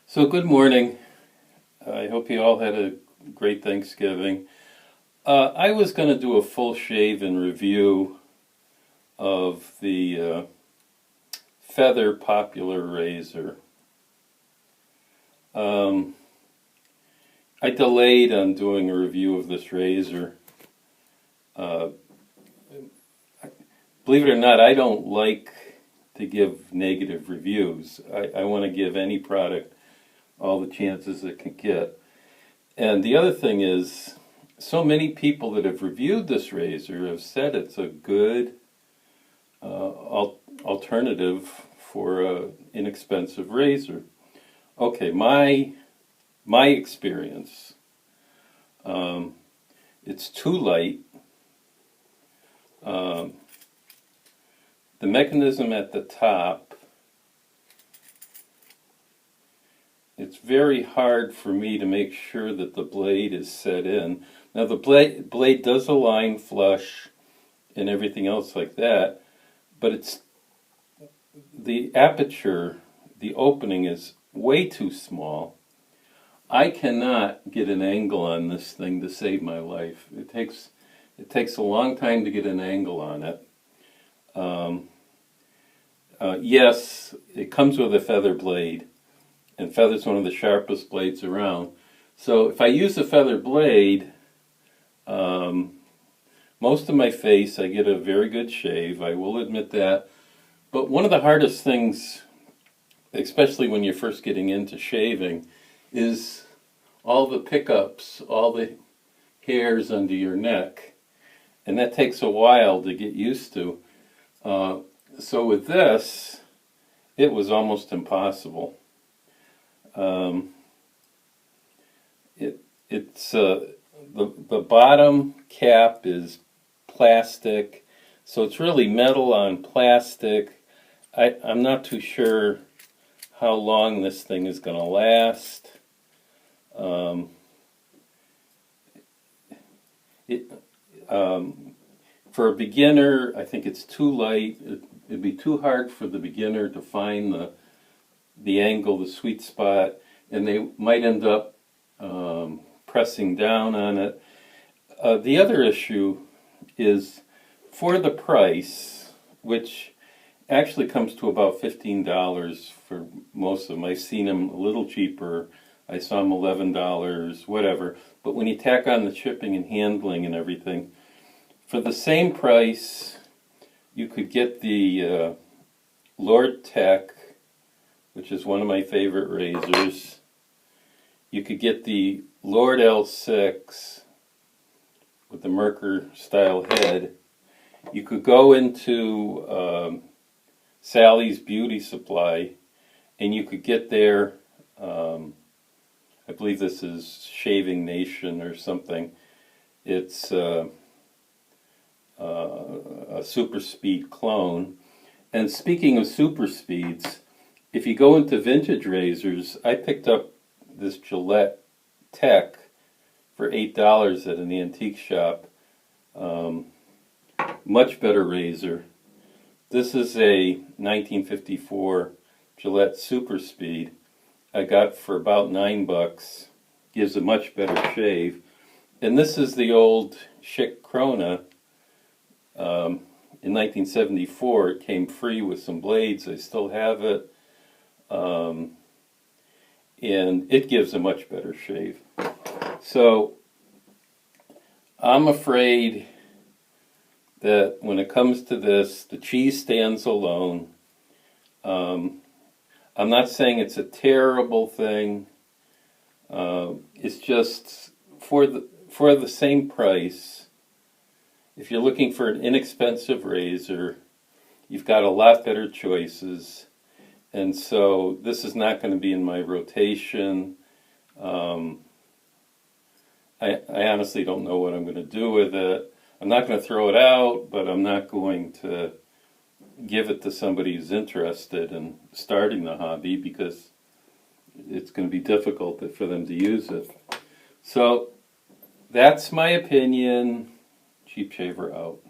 So good morning. I hope you all had a great Thanksgiving. I was going to do a full shave and review of the Feather Popular Razor. I delayed on doing a review of this razor. Uh, Believe it or not, I don't like to give negative reviews. I want to give any product all the chances it can get. And the other thing is, so many people that have reviewed this razor have said it's a good alternative for an inexpensive razor. Okay, my experience, it's too light. The mechanism at the top, it's very hard for me to make sure that the blade is set in. Now the blade does align flush and everything else like that, but it's the aperture, the opening is way too small. I cannot get an angle on this thing to save my life. It takes a long time to get an angle on it. Yes, it comes with a feather blade, and feather's one of the sharpest blades around. So if I use a feather blade, most of my face I get a very good shave, I will admit that. But one of the hardest things, especially when you're first getting into shaving, is all the pickups, all the hairs under your neck. And that takes a while to get used to. So with this, it was almost impossible. The bottom cap is plastic, so it's really metal on plastic. I'm not too sure how long this thing is going to last. For a beginner, I think it's too light. It'd be too hard for the beginner to find the angle, the sweet spot, and they might end up pressing down on it. The other issue is for the price, which actually comes to about $15 for most of them. I've seen them a little cheaper. I saw them $11, whatever. But when you tack on the shipping and handling and everything, for the same price, you could get the Lord Tech, which is one of my favorite razors. You could get the Lord L6 with the Merkur style head. You could go into Sally's Beauty Supply and you could get their, I believe this is Shaving Nation or something. It's a super speed clone. And speaking of super speeds, if you go into vintage razors, I picked up this Gillette Tech for $8 at an antique shop. Much better razor. This is a 1954 Gillette Super Speed. I got for about $9. Gives a much better shave. And this is the old Schick Krona. In 1974, it came free with some blades. I still have it. And it gives a much better shave. So I'm afraid that when it comes to this, the cheese stands alone. I'm not saying it's a terrible thing. It's just for the same price. If you're looking for an inexpensive razor, you've got a lot better choices. And so this is not going to be in my rotation. I honestly don't know what I'm going to do with it. I'm not going to throw it out, but I'm not going to give it to somebody who's interested in starting the hobby because it's going to be difficult for them to use it. So that's my opinion. Cheap Shaver out.